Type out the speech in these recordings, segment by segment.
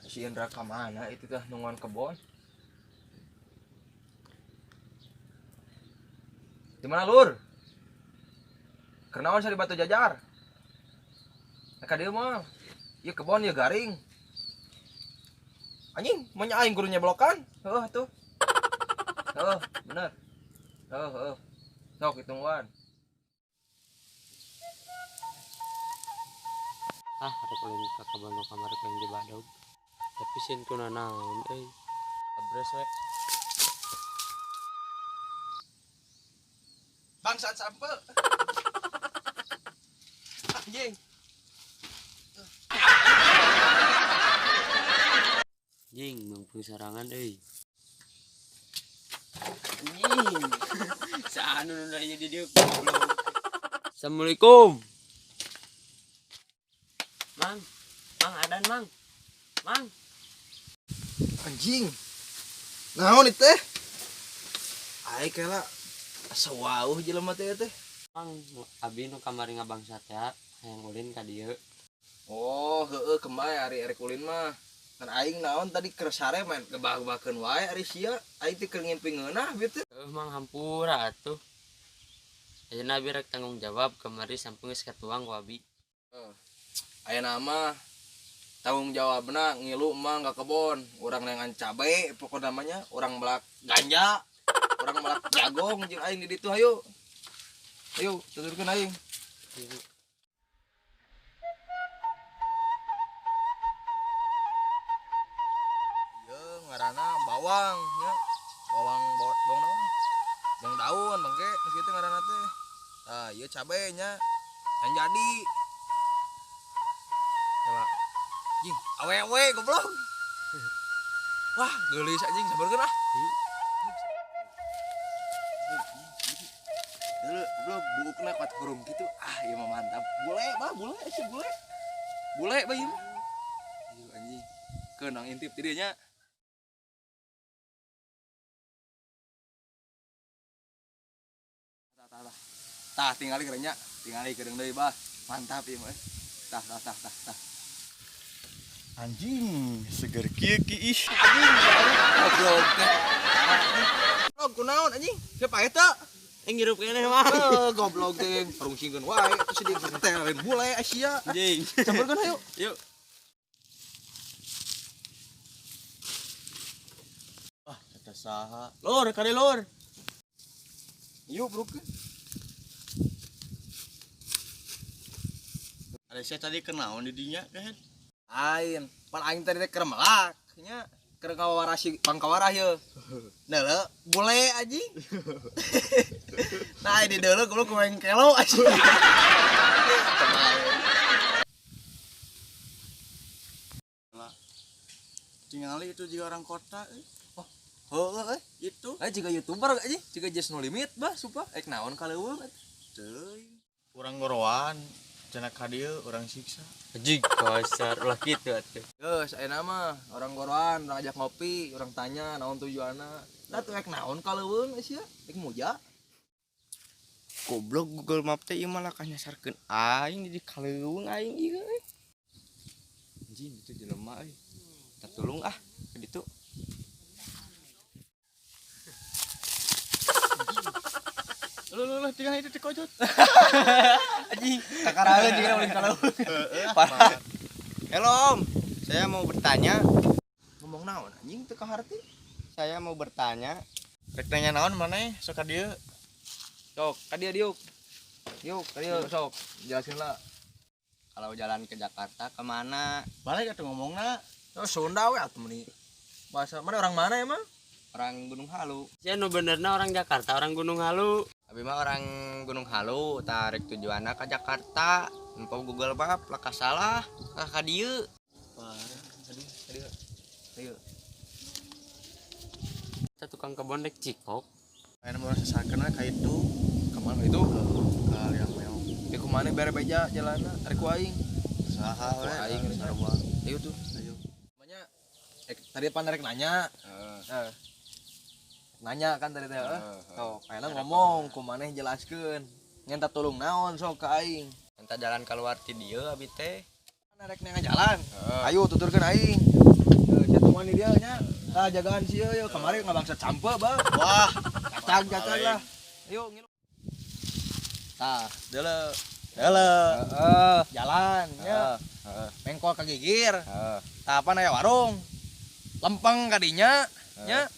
Si Indra kemana itu teh nunguan kebon? Di mana lur? Kenaon sari batu jajar? Eka dia mah, iya kebon ya garing. Anjing, mau nyaing gurunya blokan? Tuh. Bener. Sok hitungan. Rek ulin ka kabano kamar ko di badog. Tapi sin ko na naon abres rek. Bangsat sampe. Anjing. Jing mangpung sarangan Anjing. Saano na nya di dieu goblok. Assalamualaikum. Mang adan mang. Anjing. Naon itu teh? Ai kela asa wauh jelema teh teh. Mang abi nu kamari ngabangsat ya, hayang ulin ka dieu. Oh, heueuh kemai ari ulin mah. Kan aing naon tadi keur sare main gebah-gebahkeun wae ari sia. Aing teh keur ngimpi ngeunah bieu teh. Mang hampura atuh. Ayeuna abi rek tanggung jawab kamari sampung geus katuang ku abi. Ayeuna mah tanggung jawabna ngilu mah nggak kebon, orang nengan cabe pokok namanya, orang melak ganja, orang melak jagong jeung aing di ditu hayu tuturkeun aing. Ieu ngaranna bawang nya, bawang naon? Bawang daun bangke geus kitu ngaranna teh. Tah ieu cabe nya yang jadi. Coba jing awewe goblok. Wah geulis anjing sabarkeun ah. Dulu goblok buukna kuat kurung gitu. Ah ieu mah mantap. Bule sih bule. Bule bae ieu. Ieu anjing. Keunang intip ti dieu nya. Tah tingali keurang nya. Tingali keurang deui bah. Mantap ieu mah. Tah. Anjing, seger kieu ki ih. Anjing, goblok teh. Goblok kunaon anjing? Siapa eta? Ngirup keneh mah. Goblok teh, parungsingkeun wae terus dia tetelin bule Asia. Anjing. Campurkeun hayu. Yuk. Eta saha? Lur, kade lur. Yuk, brokeun. Ada saya tadi kenaon di dinya kan? Ain, pan aing tadi teh keur melak nya keur ngawarasi pangkawarah ye. Deuleu bule anjing. Nah, di deuleu goblok kumaha kelo anjing. Tingali itu juga orang kota Heueuh itu. Jiga YouTuber anjing, jiga Just No Limit bah supa naon kaleuweung Teuing. Urang ngorowan cenah ka dieu urang siksa. Anjing kasar ulah kitu atuh. Geus ayeuna mah orang goroan, orang ajak ngopi, orang tanya naon tujuanna. Da teu naon kaleuweung sia, muja. Goblok Google Map teh ieu malah nyasarkeun aing di kaleuweung aing ieu. Anjing itu jelema euy. Tatulung ah ke ditu. Lu tinggal itu dikojot. Anjing, kakaraeun jeung ulin kaleuweung. Parah. Halo Om, saya mau bertanya. Ngomong naon anjing teu kaharti? Saya mau bertanya. Rek nanya naon maneh sok ka dieu? Sok, ka dieu diuk. Yuk, ka dieu sok. Jelasin lah. Kalau jalan ke Jakarta kemana? Balik atuh ngomongna. Oh, Sunda we atuh meni. Bahasa mana orang mana emang? Orang Gunung Halu. Sia nu benerna orang Jakarta, orang Gunung Halu. Abi mah orang Gunung Halu, tarik tujuanna ka Jakarta. Empo Google Map laka salah ka dieu. Parah. Ayo. Kita tukang kebon dek cikok. Aya nu urang sasakeuna ka itu. Kemana itu? Ka liang meong. Ya kemana bare beja jalanna? Ari ku aing. Saha we? Aing ini sarua. Ayo tuh. Ayo. Namanya tadi pan rek nanya. Heeh. Nanya kan tadi teh. Tuh, kayaknya ngomong ku maneh jelaskeun. Ngenta tolong naon sok ka aing. Enta jalan keluar ti dieu abi teh. Pan rek nenga jalan. Heeh. Ayo tuturkeun aing. Sia teman di dia nya. Tah jagaan sia yeuh kamari ngabangsa campe ba. Wah, Cacag lah. Ayo ngilu. Tah, deuleu. Jalan nya. Mengkol kagigir. Tah apa aya warung. Lempeng kadinya nya.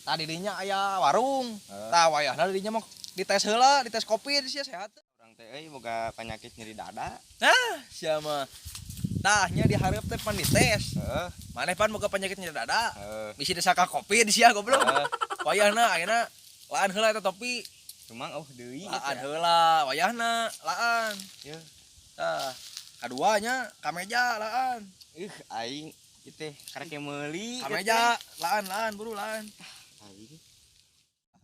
Tah di dinya aya warung. Tah wayahna di dinya mah dites heula, dites kopi di sia sehat. Urang teh euy boga penyakit nyeri dada. Nah, sia mah. Tah nya dihareup teh pan dites. Heeh. Maneh pan boga penyakit nyeri dada. Heeh. Bisi disaka kopi di sia goblok. Wayahna ayeuna laan heula eta topi. Rumang deui Laan heula wayahna laan. Yeuh. Tah, kaduanya kameja laan. Aing ieu teh karek meuli. Kameja laan buru laan. Aing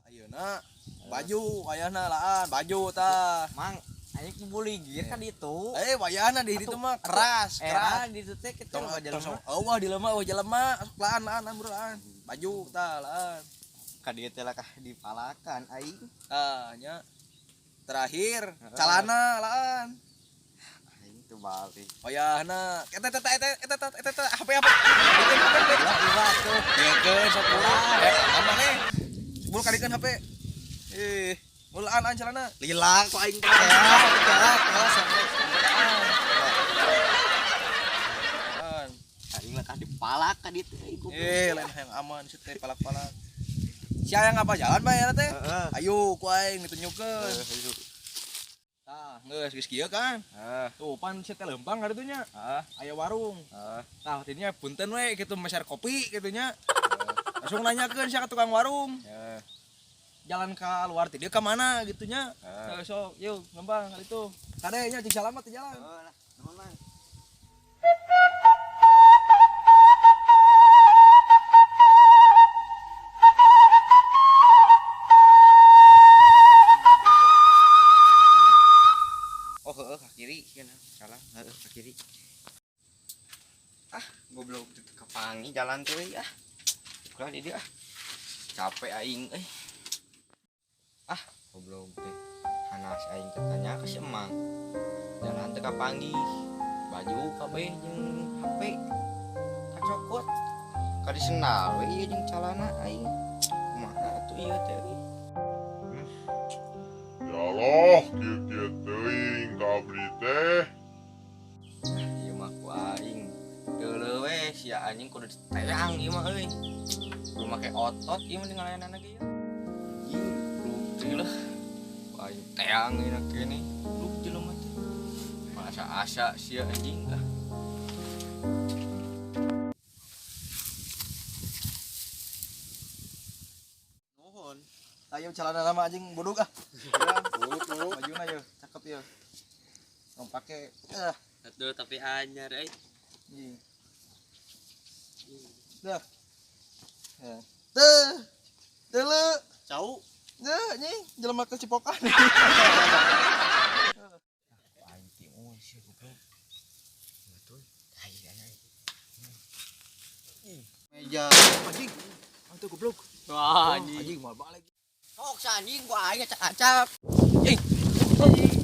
Ayeuna baju wayahna laan baju tah. mang aing kubuli gir kan itu. Wayahna di ditu mah keras. Di ditu teh kita Tong mah jelema. eueuh dilema laan buru laan. Baju tah laan. Ka dieu teh lah kah dipalakan aing. Tah nya terakhir calana laan. Aing teu balik. Wayahna eta HP. Iwa tuh. Diekeun sok urang. Aman bulu kadikeun HP. Mulaan an calana. Lila ku aing teh. Aing lah kah dipalak ka ditu euy. Lain hayang aman situ teh palak-palak. Sia yang apa jalan bae eta teh? Heeh. Ayo ku aing ditunjukkeun. Tah, geus kieu kan. Tuh pan sia teh lempang ari nya. Aya warung. Tah tidinya punten we kitu meser kopi kitu nya. Langsung nanyakeun sia ka tukang warung. Jalan ka luar ti dieu ka mana gitu nya. Sok, yuk ngembang kali itu. Kadenya cing salamat di jalan. Oh heueuh ka kiri cenah. Salah, heueuh ka kiri. Goblok teu kapangi jalan teh euy Ulah di dieu Capek aing euy. Goblok teh. Hanas aing teh tanya ka si Emang. Jalan teu kapanggih. Baju kabeh jeung HP. Kacokot. Ka disendal we ieu jeung calana aing. Kumaha atuh ieu teh euy. Yalah, kieu teuing ka abdi teh. Ieu mah ku aing. Deuleu we sia anjing kudu teang ieu mah euy. Kudu make otot ieu mah ngalayanana ge ya. Anjing, lah. Ku aing teang ieu kene. Luk jelema teh. Asa-asa sia anjing ah. Nuhun. Ayo celana nama anjing buduk ah. Buduk. Bajuna yeuh, cakep yeuh. Ngom pake Atuh tapi anyar euy. anjing. Dah. Teh. Deuleu. cau. Dah, anjing, jelema ke cipokan. Aing tiung sia goblok. Betul. Ai anjing. Meja. Anjing. Antu goblok. Wah anjing. Anjing mal balik. Sok sa anjing ku aing acak-acak. Anjing.